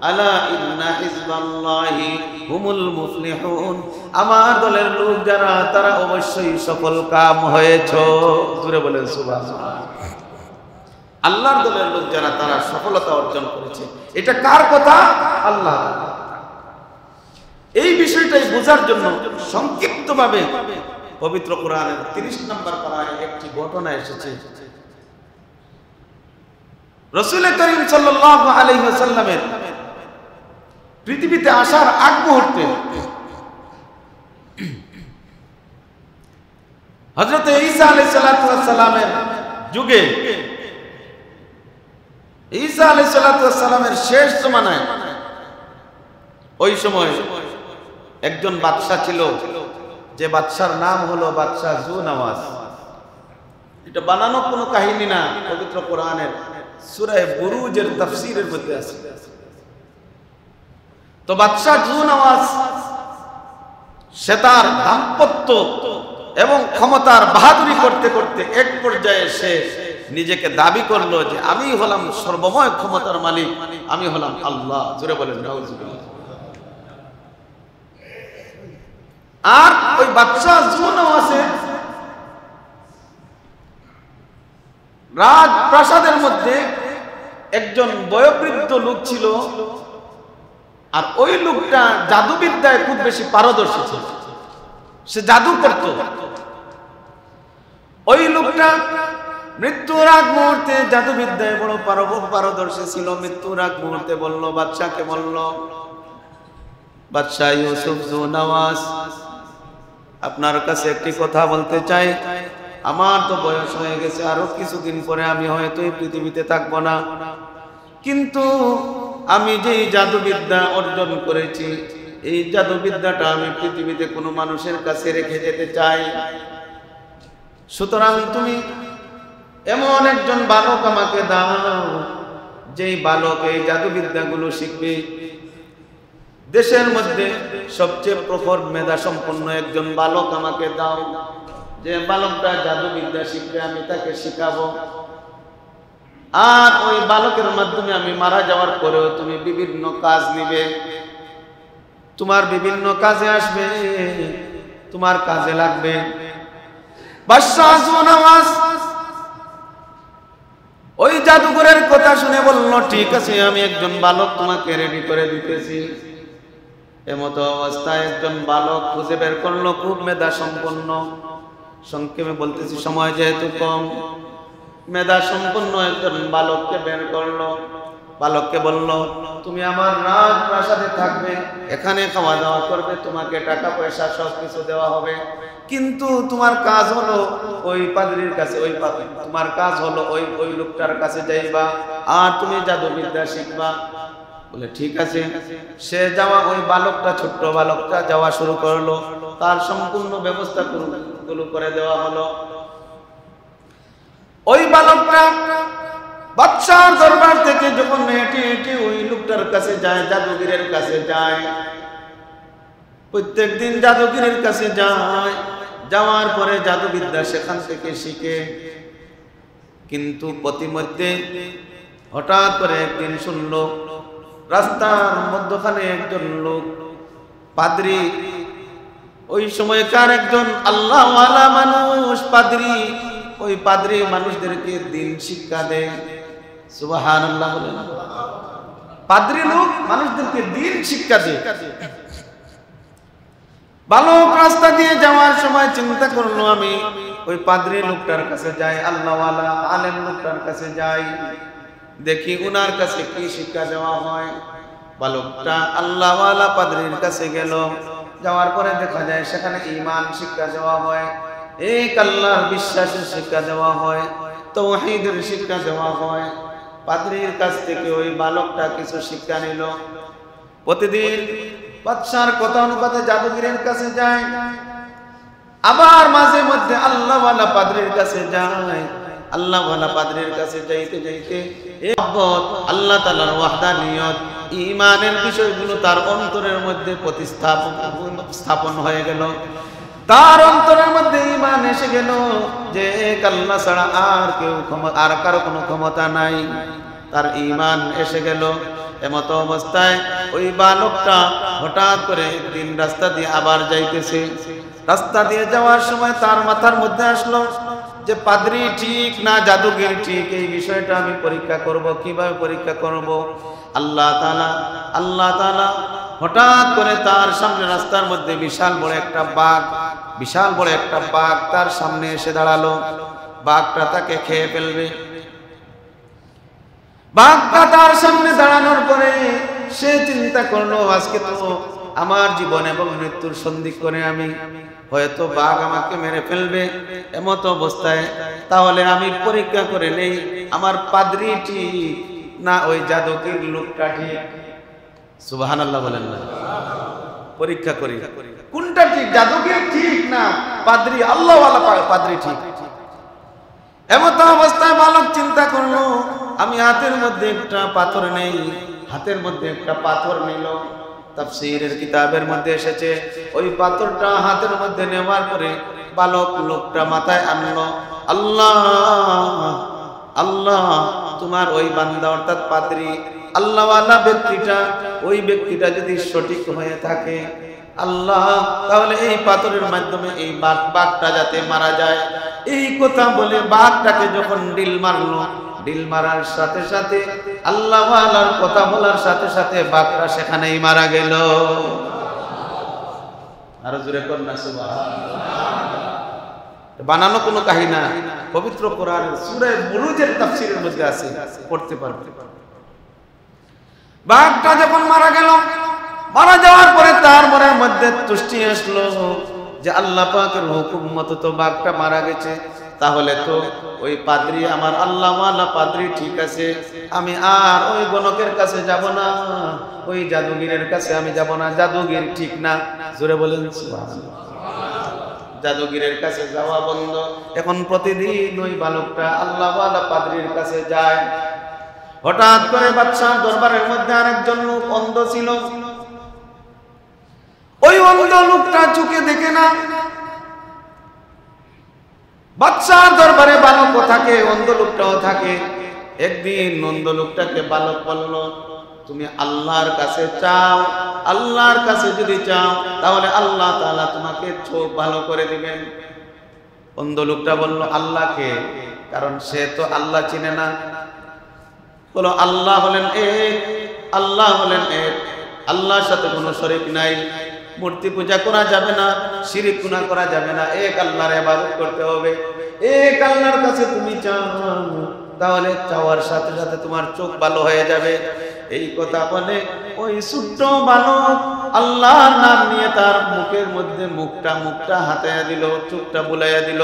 আলা ইন্না হিজবাল্লাহি হুমুল মুফলিহুন, আমার দলের লোক যারা, তারা অবশ্যই সফল কাম হয়েছে। জোরে বলেন সুবহানাল্লাহ। আল্লাহর দলের লোক যারা, তারা সফলতা অর্জন করেছে। এটা কার কথা? আল্লাহ। এই বিষয়টাই বোঝার জন্য সংক্ষিপ্তভাবে পবিত্র কোরআনের 30 নম্বর পারায় একটি ঘটনা এসেছে। রাসূল করিম সাল্লাল্লাহু আলাইহি ওয়াসাল্লামের পৃথিবীতে আসার আগ মুহূর্তে হযরত ঈসা আলাইহিস সালাতু ওয়াস সালামের যুগে, ঈসা আলাইহিস সালাতু ওয়াস সালামের শেষ জমানায়, ওই সময় একজন বাদশা ছিল, যে বাদশার নাম হলো বাদশা জুনাওয়াস। এটা বানানো কোনো কাহিনী না, পবিত্র কোরআনের সূরা বুরুজের তাফসীরের মধ্যে আছে। তো বাদশা জুনাওয়াস সে তার দাম্পত্য এবং ক্ষমতার বাহাদুরি করতে করতে এক পর্যায়ে সে নিজেকে দাবি করলো যে আমি হলাম সর্বময় ক্ষমতার মালিক, আমি হলাম আল্লাহ। জোরে বলেন নাউজুবিল্লাহ। আর ওই বাদশা জুনাওয়াসের রাজপ্রাসাদের মধ্যে একজন বয়োবৃদ্ধ লোক ছিল, আর ওই লোকটা জাদুবিদ্যায় খুব বেশি পারদর্শী ছিল, সে জাদু করত। ওই লোকটা মৃত্যুর আগ মুহূর্তে জাদুবিদ্যায় বড় পারদর্শী ছিল। মৃত্যুর আগ মুহূর্তে বলল, বাদশাকে বলল, বাদশা ইউসুফ জুনাওয়াস, আপনার কাছে একটি কথা বলতে চাই, আমার তো বয়স হয়ে গেছে, আরো কিছুদিন পরে আমি হয়তো এই পৃথিবীতে থাকবো না, কিন্তু আমি যে জাদুবিদ্যা অর্জন করেছি এই জাদুবিদ্যাটা আমি পৃথিবীতে কোনো মানুষের কাছে রেখে যেতে চাই। সুতরাং তুমি এমন একজন বালক আমাকে দাও, যেই বালক এই জাদুবিদ্যাগুলো শিখবে। দেশের মধ্যে সবচেয়ে প্রখর মেধা সম্পন্ন একজন বালক আমাকে দাও, যে বালকটা জাদুবিদ্যা শিখবে, আমি তাকে শিখাবো। আর ওই বালকের মাধ্যমে আমি মারা যাওয়ার পরেও তুমি বিভিন্ন কাজ নিবে, তোমার বিভিন্ন কাজে আসবে, তোমার কাজে লাগবে। বাদশাহ নওয়াজ ওই জাদুঘরের কথা শুনে বলল, ঠিক আছে, আমি একজন বালক তোমাকে রেডি করে দিতেছি। এমতো অবস্থায় একজন বালক খুঁজে বের করলো, খুব মেধা সম্পন্ন, সংক্ষেপে বলতেছি সময় যেহেতু কম, মেধা সম্পন্ন একজন বালককে বের করলো। বালককে বলল, তুমি আমার রাজপ্রাসাদে থাকবে, এখানে খাওয়া দাওয়া করবে, তোমাকে টাকা পয়সা সব কিছু দেওয়া হবে, কিন্তু তোমার কাজ হলো ওই পাদ্রীর কাছে, তোমার কাজ হলো ওই লোকটার কাছে যাইবা, আর তুমি জাদুবিদ্যা শিখবা। বলে ঠিক আছে। সে যাওয়া, ওই বালকটা, ছোট্ট বালকটা যাওয়া শুরু করলো, তার সম্পূর্ণ ব্যবস্থা গুলো করে দেওয়া হলো। ওই বালকটা বাদশার দরবার থেকে যখন হেঁটে হেঁটে ওই লোকটার কাছে যায়, জাদুগিরের কাছে যায়, প্রত্যেকদিন জাদুগিরের কাছে যায়, যাওয়ার পরে জাদুবিদ্যা সেখান থেকে শিখে। কিন্তু প্রতিমধ্যে হঠাৎ করে একদিন শুনলো, রাস্তার মধ্যখানে একজন লোক, পাদ্রী, ওই সময়কার একজন আল্লাহওয়ালা মানুষ, পাদ্রী, ওই পাদ্রী মানুষদেরকে দিন শিক্ষা দেয়। সুবহানাল্লাহ বলেন। পাদ্রী লোক মানুষদেরকে দিন শিক্ষা দেয়। বালক রাস্তা দিয়ে যাওয়ার সময় চিন্তা করলো, আমি ওই পাদ্রী লোকটার কাছে যাই, আল্লাহওয়ালা আলেম লোকটার কাছে যাই, দেখি উনার কাছে কি শিক্ষা দেওয়া হয়। বালকটা আল্লাহওয়ালা পাদ্রীর কাছে গেল, যাওয়ার পরে দেখা যায় সেখানে ঈমান শিক্ষা দেওয়া হয়, এক আল্লাহর বিশ্বাসের শিক্ষা দেওয়া হয়, তাওহীদের শিক্ষা দেওয়া হয়। পাদ্রীর কাছ থেকে ওই বালকটা কিছু শিক্ষা নিল। প্রতিদিন বাদশার কথা অনুপাতে জাদুগিরের কাছে যায়, আবার মাঝে মধ্যে আল্লাহওয়ালা পাদ্রীর কাছে যায়। আল্লাহওয়ালা পাদ্রীর কাছে যাইতে যাইতে আল্লাহ তাআলার ওয়াহদানিয়ত, ঈমানের বিষয়গুলো তার অন্তরের মধ্যে স্থাপন হয়ে গেল। তার অন্তরের মধ্যে ঈমান এসে গেল যে এক আল্লাহ ছাড়া আর কারো কোনো ক্ষমতা নাই। তার ঈমান এসে গেল। এমতো অবস্থায় ওই বালকটা হঠাৎ করে একদিন রাস্তা দিয়ে আবার যাইতেছে। রাস্তা দিয়ে যাওয়ার সময় তার মাথার মধ্যে আসলো যে পাদ্রী ঠিক না জাদুগির ঠিক, এই বিষয়টা আমি পরীক্ষা করব। কিভাবে পরীক্ষা করব? আল্লাহ তাআলা হঠাৎ করে তার সামনে রাস্তার মধ্যে বিশাল বড় একটা বাঘ তার সামনে এসে দাঁড়ালো। বাঘটা তাকে খেয়ে ফেলবে। বাঘটা তার সামনে দাঁড়ানোর পরে সে চিন্তা করলো, আজকে তো আমার জীবন এবং মৃত্যুর সন্ধিক্ষণে আমি, হয়তো বাঘ আমাকে মেরে ফেলবে। এমত অবস্থায় তাহলে আমি পরীক্ষা করে নেই, আমার পাদ্রী ঠিক না ওই জাদুকর লোকটা ঠিক। সুবহানাল্লাহ বলেন না? পরীক্ষা করি কোনটা ঠিক, জাদুকর ঠিক না পাদ্রী আল্লাহওয়ালা পাদ্রী ঠিক। এমত অবস্থায় বালক চিন্তা করলো, আমি হাতের মধ্যে একটা পাথর নেই। হাতের মধ্যে একটা পাথর নিল। তাফসীরের কিতাবের মধ্যে এসেছে, ওই পাথরটা হাতের মধ্যে নেওয়ার পরে বালক লোকটা মাথায় আনলো, আল্লাহ তোমার ওই বান্দা অর্থাৎ পাদ্রী আল্লাহওয়ালা ব্যক্তিটা, ওই ব্যক্তিটা যদি সঠিক হয়ে থাকে আল্লাহ, তাহলে এই পাথরের মাধ্যমে এই বাঘটা যাতে মারা যায়। এই কথা বলে বাঘটাকে যখন ডিল মারলো, ডিল মারার সাথে সাথে আল্লাহওয়ালার কথা বলার সাথে সাথে বাঘটা সেখানেই মারা গেল। আরো জোরে কর না সুবহানাল্লাহ। বানানো কোনো কাহিনী না, পবিত্র কোরআনের সূরা বুরুজের তাফসীরের মধ্যে আছে, পড়তে পারবে। বাঘটা যখন মারা গেল, মারা যাওয়ার পরে তার মনের মধ্যে তুষ্টি আসলো, যে আল্লাহ পাকের হুকুম মতো তো বাঘটা মারা গেছে, তাহলে তো ওই পাদ্রী আমার আল্লাহওয়ালা পাদ্রী ঠিক আছে, আমি আর ওই গণকের কাছে যাব না, ওই জাদুগিরের কাছে আমি যাব না, জাদুগির ঠিক না। জোরে বলেন সুবহানাল্লাহ। জাদুগিরের কাছে যাওয়া বন্ধ। এখন প্রতিদিন ওই বালকটা আল্লাহওয়ালা পাদ্রীর কাছে যায়। হঠাৎ করে বাদশার দরবারের মধ্যে আরেকজন লোক অন্ধ ছিল। ওই অন্ধ লোকটা চোখে দেখে না। বাদশার দরবারে বালকও থাকে, অন্ধ লোকটাও থাকে। একদিন অন্ধ লোকটাকে বালক বলল, তুমি আল্লাহর কাছে চাও, আল্লাহর কাছে যদি চাও তাহলে আল্লাহ তাআলা তোমাকে চোখ ভালো করে দিবেন। অন্ধ লোকটা বলল, আল্লাহকে? কারণ সে তো আল্লাহ চিনে না। বলো, আল্লাহ হলেন এক, আল্লাহ হলেন এক, আল্লাহর সাথে কোনো শরীক নাই, মূর্তি পূজা করা যাবে না, শিরক গুনাহ করা যাবে না, এক আল্লাহর ইবাদত করতে হবে। এক আল্লাহর কাছে তুমি চাও, তাহলে চাওয়ার সাথে সাথে তোমার চোখ ভালো হয়ে যাবে। এই কথা বলে ওই ছোট্ট বালক আল্লাহর নাম নিয়ে তার মুখের মধ্যে মুখটা হাতায়া দিল, চোখটা বুলাইয়া দিল।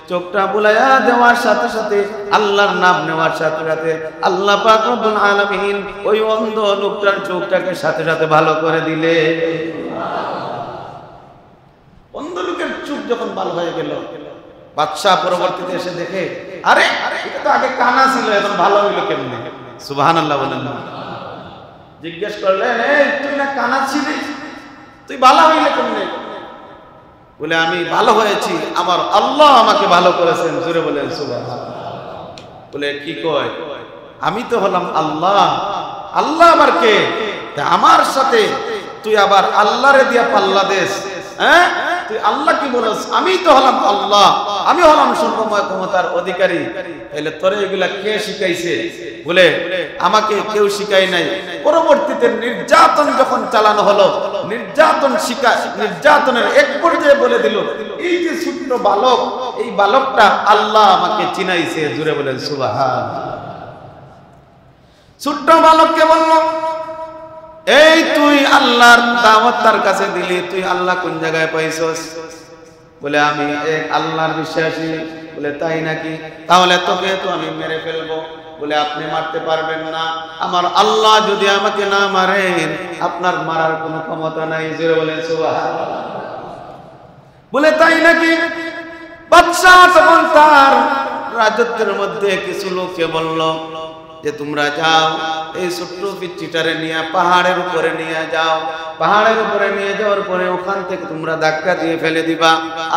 চোখটা বুলাইয়া দেওয়ার সাথে সাথে আল্লাহর নাম নেওয়ার সাথে সাথে আল্লাহ পাক রব্বুল আলামিন ওই অন্ধ লোকটার চোখটাকে সাথে সাথে ভালো করে দিলে। অন্ধ লোকের চোখ যখন ভালো হয়ে গেল, বাদশা পরবর্তীতে এসে দেখে, আরে এটা তো আগে কানা ছিল, এখন ভালো হইলো কেমনে? সুবহানাল্লাহ বলেন না। জিজ্ঞেস করলেন, এই তুই না কানা ছিলি, তুই ভালো হইলে কেমনে? বলে, আমি ভালো হয়েছি, আমার আল্লাহ আমাকে ভালো করেছেন। জোরে বলেন সুবহানাল্লাহ। বলে, কি কয়? আমি তো হলাম আল্লাহ, আল্লাহ আবার কে? আমার সাথে তুই আবার আল্লাহরে দিয়া পাল্লা দেস? হ্যাঁ, তুই আল্লাহ কি বলস? আমি তো হলাম আল্লাহ, আমি হলাম সর্বময় ক্ষমতার অধিকারী। তাহলে তোরে এগুলা কে শিখাইছে? বলে, আমাকে কেউ শিখাই নাই। পরবর্তীতে নির্যাতন যখন চালানো হলো, নির্যাতনের এক পর্যায়ে বলে দিল, এই যে ছোট্ট বালক, এই বালকটা আল্লাহ আমাকে চিনাইছে। জুড়ে বলেন সুবহানাল্লাহ। ছোট্ট বালককে বলল, এই তুই আল্লাহর দাওয়াত তার কাছে দিলি, তুই আল্লাহ কোন জায়গায় পাইছস? বলে, আমি এক আল্লাহর বিশ্বাসী। বলে, তাই নাকি? তাহলে তোকে তো আমি মেরে ফেলবো। বলে, আপনি মারতে পারবেন না, আমার আল্লাহ যদি আমাকে না মারেন আপনার মারার কোনো ক্ষমতা নাই। জোরে বলেন সুবহানাল্লাহ। বলে, তাই নাকি? বাদশা তখন তার রাজত্বের মধ্যে কিছু লোককে বলল যে, তোমরা যাও, এই ছোট্ট পিচ্চিটারে নিয়ে পাহাড়ের উপরে নিয়ে যাও। পাহাড়ের উপরে নিয়ে যাওয়ার পরে ওখান থেকে তোমরা ধাক্কা দিয়ে ফেলে দিবা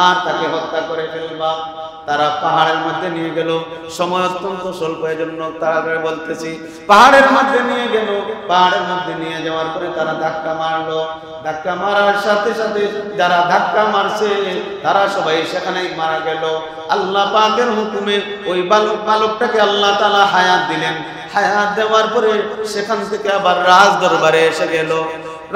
আর তাকে হত্যা করে ফেলবা। তারা পাহাড়ের মধ্যে নিয়ে গেল। সময় অত্যন্ত স্বল্প, এজন্য তারা বলতেছি, পাহাড়ের মধ্যে নিয়ে গেল। পাহাড়ের মধ্যে নিয়ে যাওয়ার পরে তারা ধাক্কা মারলো। ধাক্কা মারার সাথে সাথে যারা ধাক্কা মারছে তারা সবাই সেখানেই মারা গেল। আল্লাহ পাকের হুকুমে ওই বালকটাকে আল্লাহ তাআলা হায়াত দিলেন। হায়াত দেওয়ার পরে সেখান থেকে আবার রাজ দরবারে এসে গেল।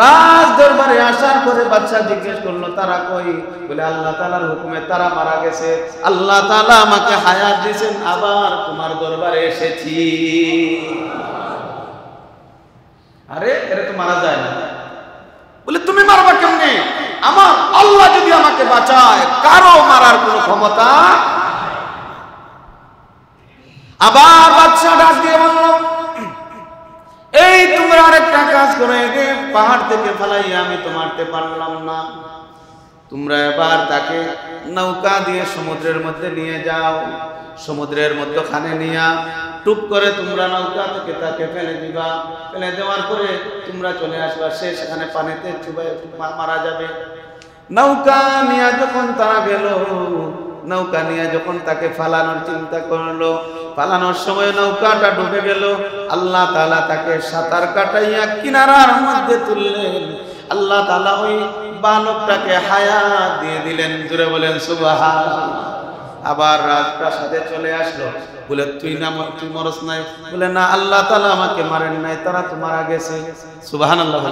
রাজ দরবারে আসার পরে বাদশা জিজ্ঞেস করলো, তারা কই? বলে, আল্লাহ তাআলার হুকুমে তারা মারা গেছে, আল্লাহ তাআলা আমাকে হায়াত দিয়েছেন, আবার তোমার দরবারে এসেছি। আরে এরা তো মারা যায় না। বলে, তুমি মারবা কেমনে? আমার আল্লাহ যদি আমাকে বাঁচায়, কারো মারার কোনো ক্ষমতা। আবার বাদশা ডাক দিয়ে বলল, এই তোমরা আরেকটা কাজ করে, পাহাড় থেকে ফালাইয়া আমি তো মারতে পারলাম না, তোমরা এবার তাকে নৌকা দিয়ে সমুদ্রের মধ্যে নিয়ে যাও। সমুদ্রের মধ্যখানে নিয়া টুপ করে তোমরা নৌকা থেকে তাকে ফেলে দিবা। ফেলে দেওয়ার পরে তোমরা চলে আসবা, সে সেখানে পানিতে চুবাই মারা যাবে। নৌকা নিয়ে যখন তারা গেল, নৌকা নিয়ে যখন তাকে ফালানোর চিন্তা করলো, ফালানোর সময় নৌকাটা ডুবে গেল। আল্লাহ তাআলা তাকে সাঁতার কাটাইয়া কিনারার মধ্যে তুললেন। আল্লাহ তাআলা ওই বালকটাকে হায়াত দিয়ে দিলেন। জোরে বলেন সুবহানাল্লাহ। আবার রাজপ্রাসাদে চলে আসলো। বলে, তুই মরস নাই? বলে, না, আল্লাহ তাআলা আমাকে মারেন নাই, তারা তো মারা গেছে। সুবহানাল্লাহ।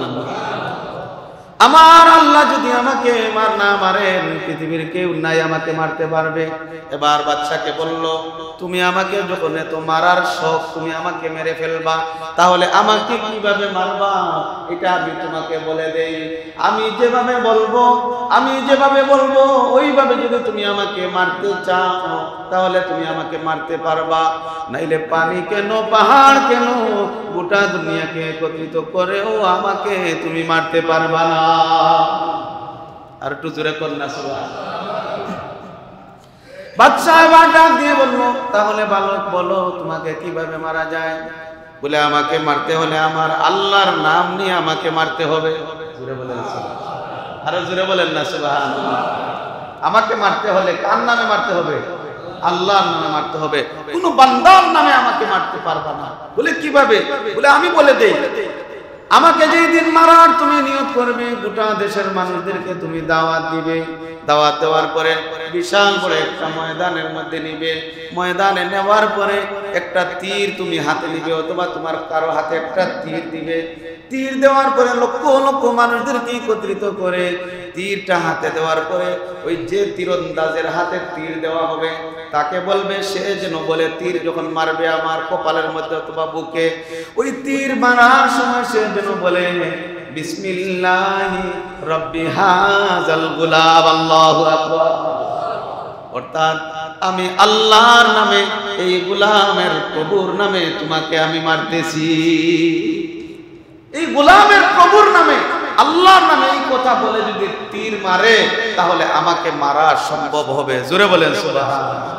আমার আল্লাহ যদি আমাকে না মারেন, পৃথিবীর কেউ নাই আমাকে মারতে পারবে। এবার বাদশাকে বলল, তুমি আমাকে যখন এত মারার শখ, তুমি আমাকে মেরে ফেলবা, তাহলে আমাকে কিভাবে মারবা এটা আমি তোমাকে বলে দেই। আমি যেভাবে বলবো ওইভাবে যদি তুমি আমাকে মারতে চাও তাহলে তুমি আমাকে মারতে পারবা, নাইলে পানি কেন, পাহাড় কেন, গোটা দুনিয়াকে একত্রিত করেও আমাকে তুমি মারতে পারবা না। আর একটু জোরে কর না সুবহানাল্লাহ। বাদশা এবার ডাক দিয়ে বলল, তাহলে বালক বলো তোমাকে কিভাবে মারা যায়? বলে আমাকে মারতে হলে আমার আল্লাহর নাম নিয়ে আমাকে মারতে হবে। জোরে বলেন সুবহানাল্লাহ। আরো জোরে বলেন না সুবহানাল্লাহ। আমাকে মারতে হলে কার নামে মারতে হবে? আল্লাহর নামে মারতে হবে, কোন বান্দার নামে আমাকে মারতে পারবা না। বলে কিভাবে? বলে আমি বলে দেই, আমাকে যেই দিন মারার তুমি নিয়ত করবে, গোটা দেশের মানুষদেরকে তুমি দাওয়াত দিবে, দাওয়াত দেওয়ার পরে বিশাল বড় একটা ময়দানের মধ্যে নিবে, ময়দানে নেওয়ার পরে একটা তীর তুমি হাতে নিবে, অথবা তোমার কারো হাতে একটা তীর দিবে। তীর দেওয়ার পরে লক্ষ লক্ষ মানুষদেরকে একত্রিত করে তীরটা হাতে দেওয়ার পরে ওই যে তীরন্দাজের হাতে তীর দেওয়া হবে তাকে বলবে, সে যেন বলে, তীর যখন মারবে আমার কপালের মধ্যে অথবা বুকে, ওই তীর মারার সময় সে যেন বলে, বিসমিল্লাহি রাব্বি হাযাল গুলাম, আল্লাহু আকবার। অর্থাৎ আমি আল্লাহর নামে, এই গোলামের প্রভুর নামে তোমাকে আমি মারতেছি। এই গোলামের প্রভুর নামে, আল্লাহর নামে এই কথা বলে যদি তীর মারে তাহলে আমাকে মারা সম্ভব হবে। জোরে বলেন সুবহানাল্লাহ।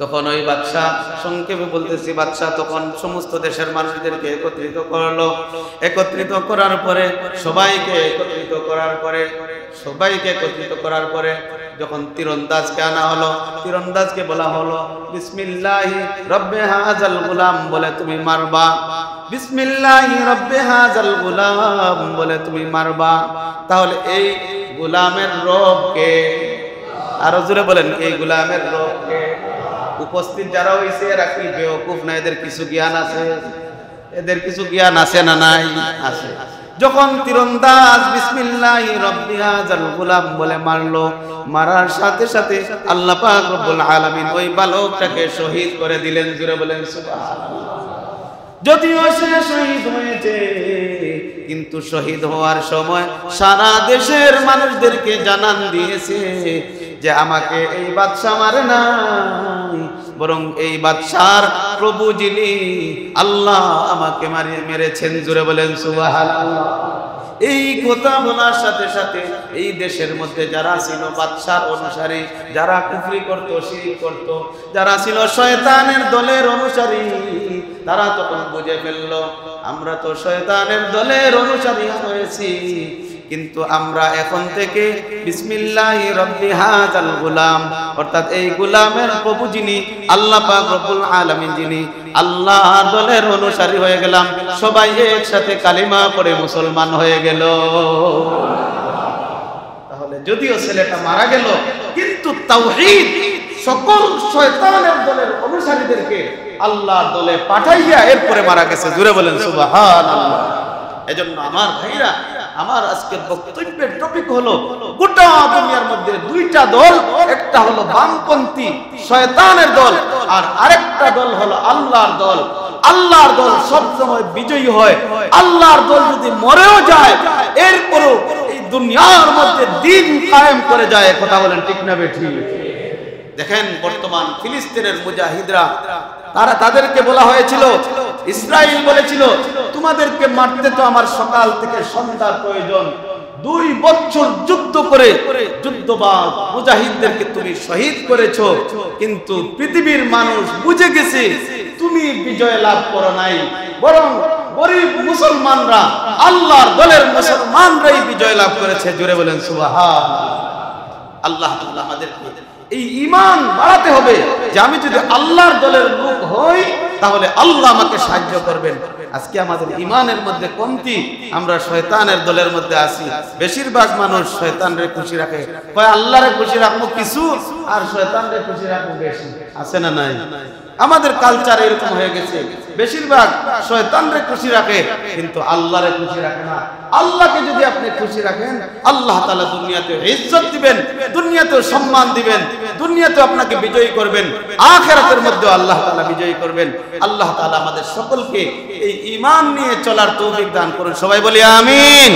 তখন ওই বাদশা, সংক্ষেপে বলতেছি, বাদশা তখন সমস্ত দেশের মানুষদেরকে একত্রিত করলো। একত্রিত করার পরে সবাইকে একত্রিত করার পরে যখন তীরন্দাজকে আনা হলো, তীরন্দাজকে বলা হলো, বিসমিল্লাহি রাব্বি হাযাল গুলাম বলে তুমি মারবা, বিসমিল্লাহি রাব্বি হাযাল গুলাম বলে তুমি মারবা। তাহলে এই গোলামের রবকে, আরো জোরে বলেন, এই গোলামের রবকে। উপস্থিত যারা হইছে এরা কি বেওকুফ না? এদের কিছু জ্ঞান আছে, এদের কিছু জ্ঞান আছে না নাই? আছে। যখন তীরন্দাজ বিসমিল্লাহি রাব্বি হাযাল গুলাম বলে মারলো, মারার সাথে সাথে আল্লাহ পাক রব্বুল আলামিন ওই বালকটাকে শহীদ করে দিলেন। জোরে বলেন সুবহানাল্লাহ। যদিও সে শহীদ হয়েছে, কিন্তু শহীদ হওয়ার সময় সারা দেশের মানুষদেরকে জানান দিয়েছে যে আমাকে এই বাদশা মারে নাই, বরং এই বাদশার প্রভু যিনি আল্লাহ আমাকে মেরেছেন। জোরে বলেন সুবহানাল্লাহ। এই কথা বলার সাথে সাথে এই দেশের মধ্যে যারা ছিল বাদশার অনুসারী, যারা কুফরি করত, শিরক করত, যারা ছিল শয়তানের দলের অনুসারী, তারা তখন বুঝে ফেলল আমরা তো শয়তানের দলের অনুসারী হয়েছি, কিন্তু আমরা এখন থেকে বিসমিল্লাহি রাব্বি হাযাল গুলাম, অর্থাৎ এই গোলামের প্রভু যিনি আল্লাহ পাক রব্বুল আলামিন, যিনি আল্লাহর দলের অনুসারী হয়ে গেলাম। সবাই একসাথে কালিমা পড়ে মুসলমান হয়ে গেল। তাহলে যদিও ছেলেটা মারা গেল, কিন্তু তাওহীদ সকল শয়তানের দলের অনুসারীদেরকে আল্লাহর দলে পাঠাইয়া এরপরে মারা গেছে। জোরে বলেন সুবহানাল্লাহ। এজন্য আমার ভাইরা, আমার আজকের বক্তব্যের টপিক হলো গোটা দুনিয়ার মধ্যে দুইটা দল, একটা হলো বামপন্থী শয়তানের দল, আর আরেকটা দল হলো আল্লাহর দল। আল্লাহর দল সবসময় বিজয়ী হয়। আল্লাহর দল যদি মরেও যায় এরপরও এই দুনিয়ার মধ্যে দিন কায়েম করে যায়। কথা বলেন ঠিক না বেঠিক? দেখেন বর্তমান ফিলিস্তিনের মুজাহিদরা, তাদেরকে বলা হয়েছিল, ইসরায়েল বলেছিল তোমাদেরকে মারতে তো আমার সকাল থেকে সন্ধ্যার প্রয়োজন, 2 বছর যুদ্ধ করে যুদ্ধবাজ মুজাহিদদেরকে তুমি শহীদ করেছো, কিন্তু পৃথিবীর মানুষ বুঝে গেছে তুমি বিজয় লাভ করো নাই, বরং গরিব মুসলমানরা, আল্লাহর দলের মুসলমানরাই বিজয় লাভ করেছে। জোরে বলেন সুবহানাল্লাহ। আল্লাহ তাআলা আমাদেরকে এই ঈমান বাড়াতে হবে যে আমি যদি আল্লাহর দলের লোক হই তাহলে আল্লাহ আমাকে সাহায্য করবেন। আজকে আমাদের ঈমানের মধ্যে কমতি, আমরা শয়তানের দলের মধ্যে আছি। বেশিরভাগ মানুষ শয়তানরে খুশি রাখে, কয় আল্লাহরে খুশি রাখবো কিছু আর শয়তানরে খুশি রাখবো বেশি। আছে না নাই? আমাদের কালচার এরকম হয়ে গেছে। বেশিরভাগ শয়তানরে খুশি রাখে, কিন্তু আল্লাহরে খুশি রাখে না। আল্লাহকে যদি আপনি খুশি রাখেন, আল্লাহ তাআলা দুনিয়াতে ইজ্জত দিবেন, দুনিয়াতে সম্মান দিবেন, দুনিয়াতে আপনাকে বিজয়ী করবেন, আখিরাতের মধ্যে আল্লাহ তাআলা বিজয়ী করবেন। আল্লাহ তাআলা আমাদের সকলকে এই ঈমান নিয়ে চলার তৌফিক দান করুন। সবাই বলি আমিন।